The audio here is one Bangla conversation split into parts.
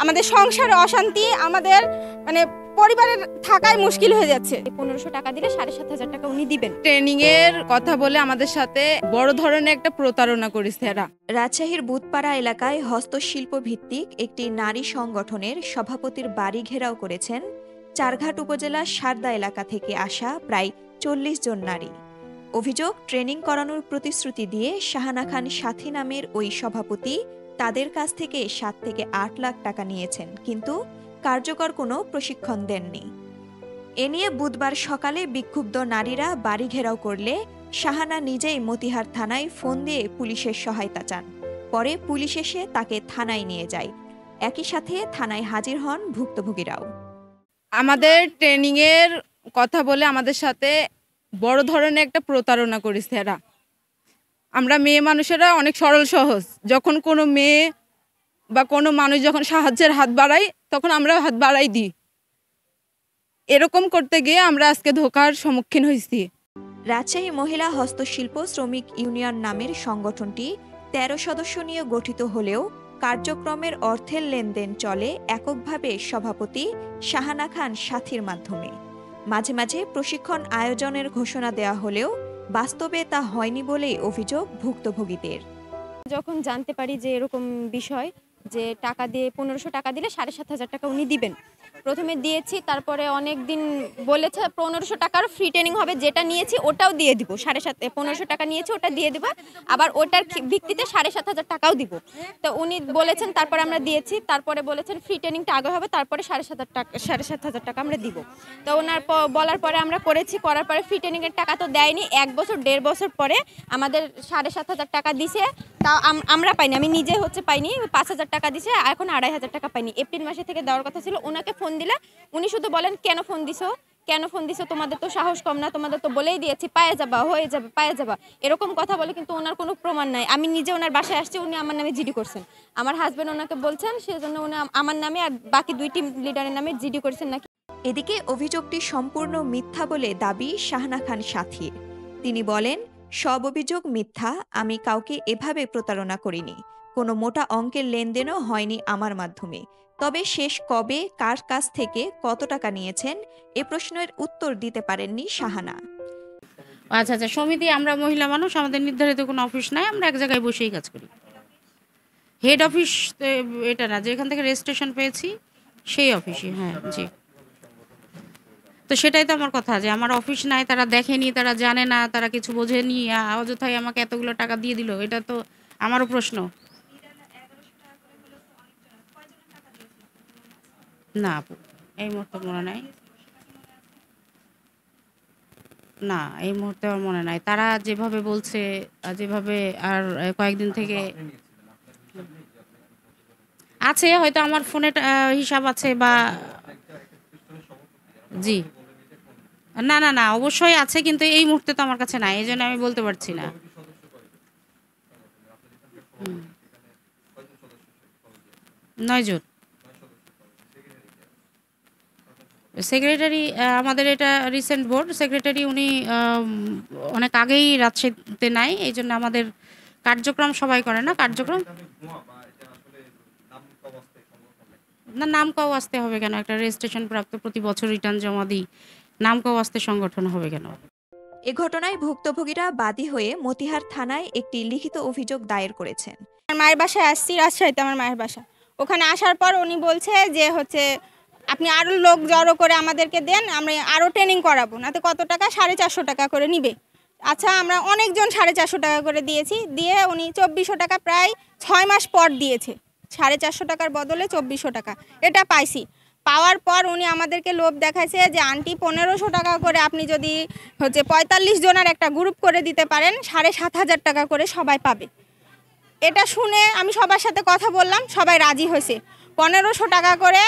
আমাদের সংসারে অশান্তি, আমাদের মানে পরিবারের থাকাই মুশকিল হয়ে যাচ্ছে। 1500 টাকা দিলে 7,500 টাকা উনি দিবেন। ট্রেনিং এর কথা বলে আমাদের সাথে বড় ধরনের একটা প্রতারণা করেছে এরা। রাজশাহীর বুধপাড়া এলাকায় হস্তশিল্প ভিত্তিক একটি নারী সংগঠনের সভাপতির বাড়ি ঘেরাও করেছেন চারঘাট উপজেলার সারদা এলাকা থেকে আসা প্রায় 40 জন নারী। অভিযোগ, ট্রেনিং করানোর প্রতিশ্রুতি দিয়ে শাহানা খান সাথী নামের ওই সভাপতি তাদের কাছ থেকে 7 থেকে 8 লাখ টাকা নিয়েছেন, কিন্তু কার্যকর কোনো প্রশিক্ষণ দেননি। এ নিয়ে বুধবার সকালে বিক্ষুব্ধ নারীরা বাড়ি ঘেরাও করলে শাহানা নিজেই মতিহার থানায় ফোন দিয়ে পুলিশের সহায়তা চান। পরে পুলিশ এসে তাকে থানায় নিয়ে যায়। একই সাথে থানায় হাজির হন ভুক্তভোগীরাও। আমাদের ট্রেনিং এর কথা বলে আমাদের সাথে বড় ধরনের একটা প্রতারণা করেছে এরা। আমরা মেয়ে মানুষেরা অনেক সরল সহজ, যখন কোনো মেয়ে বা কোনো মানুষ যখন সাহায্যের হাত বাড়াই তখন আমরা হাত বাড়াই দিই। এরকম করতে গিয়ে আমরা আজকে ধোঁকার সম্মুখীন হয়েছি। রাজশাহী মহিলা হস্তশিল্প শ্রমিক ইউনিয়ন নামের সংগঠনটি 13 সদস্য নিয়ে গঠিত হলেও কার্যক্রমের অর্থের লেনদেন চলে এককভাবে সভাপতি শাহানা খান সাথীর মাধ্যমে। মাঝে মাঝে প্রশিক্ষণ আয়োজনের ঘোষণা দেওয়া হলেও বাস্তবে তা হয়নি বলেই অভিযোগ ভুক্তভোগীদের। যখন জানতে পারি যে এরকম বিষয়, যে টাকা দিয়ে 1500 টাকা দিলে 7,500 টাকা উনি দিবেন, প্রথমে দিয়েছি, তারপরে অনেক দিন বলেছে 1500 টাকার ফ্রি ট্রেনিং হবে, যেটা নিয়েছি ওটাও দিয়ে দিব, 1500 টাকা নিয়েছি ওটা দিয়ে দিব, আবার ওটার ভিত্তিতে 7,500 টাকাও দিব। তো উনি বলেছেন, তারপরে আমরা দিয়েছি, তারপরে বলেছেন ফ্রি ট্রেনিংটা আগে হবে, তারপরে 7,500 টাকা আমরা দিব। তো ওনার বলার পরে আমরা করেছি, করার পরে ফ্রি ট্রেনিংয়ের টাকা তো দেয়নি। 1 বছর 1.5 বছর পরে আমাদের 7,500 টাকা দিছে, তা আমরা পাইনি, আমি নিজে পাইনি। 5,000 টাকা দিছে, এখন 2,500 টাকা পাইনি। এপ্রিল মাসে থেকে দেওয়ার কথা ছিল। ওনাকে ফোন দিলে উনি শুধু বলেন কেন ফোন দিছো, তোমাদের তো সাহস কম না, তোমাদের তো বলেই দিয়েছি পায়ে যাবা, হয়ে যাবে, পায়ে যাবা, এরকম কথা বলে, কিন্তু ওনার কোনো প্রমাণ নাই। আমি নিজে ওনার বাসায় আসছি, উনি আমার নামে জিডি করছেন, আমার হাজবেন্ড ওনাকে বলছেন, সেজন্য উনি আমার নামে আর বাকি 2 টিম লিডারের নামে জিডি করছেন নাকি। এদিকে অভিযোগটি সম্পূর্ণ মিথ্যা বলে দাবি শাহানা খান সাথীর। তিনি বলেন, সব অভিযোগ মিথ্যা, আমি কাউকে এভাবে প্রতারণা করিনি, কোনো মোটা অঙ্কের লেনদেনও হয়নি আমার মাধ্যমে। তবে শেষ কবে, কার কাছ থেকে কত টাকা নিয়েছেন এ প্রশ্নের উত্তর দিতে পারেননি শাহানা। আচ্ছা, সমিতি, আমরা মহিলা মানুষ, আমাদের নির্ধারিত কোনো অফিস নাই, আমরা এক জায়গায় বসেই কাজ করি। হেড অফিস এটা না, যেখান থেকে রেজিস্ট্রেশন পেয়েছি সেই অফিসই। হ্যাঁ জি, তো সেটাই তো আমার কথা, যে আমার অফিস নাই, তারা দেখেনি, তারা জানে না, তারা কিছু বোঝেনি, অযথাই আমাকে এতগুলো টাকা দিয়ে দিল, এটা তো আমারও প্রশ্ন। না আপু, এই মুহূর্তে মনে নাই, না এই মুহূর্তে আমার মনে নাই। তারা যেভাবে বলছে, যেভাবে আর কয়েকদিন থেকে আছে, হয়তো আমার ফোনে হিসাব আছে বা জি, না অবশ্যই আছে, কিন্তু এই মুহূর্তে তো আমার কাছে নাই, এই জন্য আমি বলতে পারছি না। 9 জন সেক্রেটারি, আমাদের এটা রিসেন্ট বোর্ড সেক্রেটারি, উনি অনেক আগেই রাজশাহীতে নাই, এই জন্য আমাদের কার্যক্রম সবাই করে না। কার্যক্রম না, নাম কাও আসতে হবে কেন? একটা রেজিস্ট্রেশন প্রাপ্ত, প্রতি বছর রিটার্ন জমা দিই, নাম কাও আসতে সংগঠন হবে কেন? এ ঘটনায় ভুক্তভোগীরা বাদী হয়ে মতিহার থানায় একটি লিখিত অভিযোগ দায়ের করেছেন। আমার মায়ের বাসায় আসছি, রাজশাহীতে আমার মায়ের বাসা। ওখানে আসার পর উনি বলছে যে আপনি আরও লোক জড়ো করে আমাদেরকে দেন, আমরা আরও ট্রেনিং করাবো, না তো কত টাকা, 450 টাকা করে নিবে। আচ্ছা, আমরা অনেকজন 450 টাকা করে দিয়েছি, দিয়ে উনি 2400 টাকা প্রায় 6 মাস পর দিয়েছে। 450 টাকার বদলে 2400 টাকা এটা পাইছি। পাওয়ার পর উনি আমাদেরকে লোভ দেখাইছে যে আন্টি 1500 টাকা করে আপনি যদি 45 জনের একটা গ্রুপ করে দিতে পারেন, 7,500 টাকা করে সবাই পাবে। এটা শুনে আমি সবার সাথে কথা বললাম, সবাই রাজি হয়েছে। 1500 টাকা করে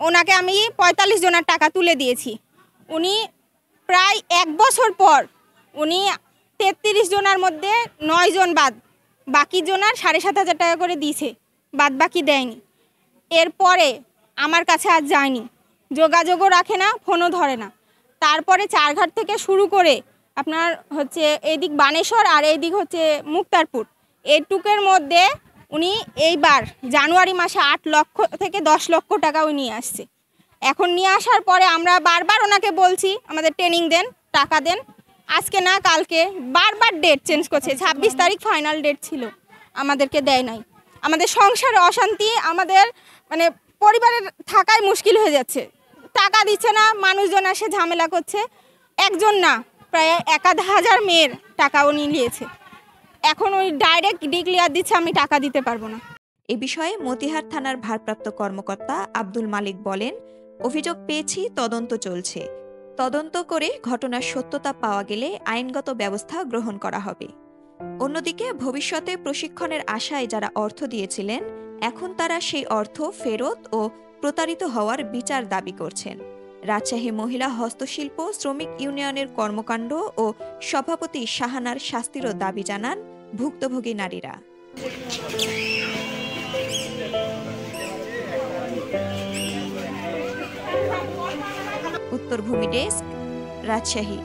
ওনাকে আমি 45 জনের টাকা তুলে দিয়েছি। উনি প্রায় 1 বছর পর উনি 33 জনের মধ্যে 9 জন বাকি জনের 7,500 টাকা করে দিয়েছে, বাদ বাকি দেয়নি। এরপরে আমার কাছে আর যায়নি, যোগাযোগও রাখে না, ফোনও ধরে না। তারপরে চারঘাট থেকে শুরু করে আপনার এইদিক বানেশ্বর আর এইদিক মুক্তারপুর, এইটুকের মধ্যে উনি এইবার জানুয়ারি মাসে 8 লক্ষ থেকে 10 লক্ষ টাকা উনি নিয়ে আসছে। এখন নিয়ে আসার পরে আমরা বারবার ওনাকে বলছি আমাদের ট্রেনিং দেন, টাকা দেন, আজকে না কালকে বারবার ডেট চেঞ্জ করছে। 26 তারিখ ফাইনাল ডেট ছিল, আমাদেরকে দেয় নাই। আমাদের সংসারে অশান্তি, আমাদের মানে পরিবারের থাকাই মুশকিল হয়ে যাচ্ছে। টাকা দিচ্ছে না, মানুষজন এসে ঝামেলা করছে। একজন না, প্রায় 1000 মেয়ের টাকা উনি নিয়েছে। এখন ওই ডাইরেক্ট ডিক্লিয়ার দিচ্ছে আমি টাকা দিতে পারবো না। এ বিষয়ে মতিহার থানার ভারপ্রাপ্ত কর্মকর্তা আব্দুল মালিক বলেন, অভিযোগ পেয়েছি, তদন্ত চলছে। তদন্ত করে ঘটনার সত্যতা পাওয়া গেলে আইনগত ব্যবস্থা গ্রহণ করা হবে। অন্যদিকে ভবিষ্যতে প্রশিক্ষণের আশায় যারা অর্থ দিয়েছিলেন, এখন তারা সেই অর্থ ফেরত ও প্রতারিত হওয়ার বিচার দাবি করছেন। রাজশাহী মহিলা হস্তশিল্প শ্রমিক ইউনিয়নের কর্মকাণ্ড ও সভাপতি শাহানার শাস্তিরও দাবি জানান ভুক্তভোগী নারীরা। উত্তরভূমি ডেস্ক, রাজশাহী।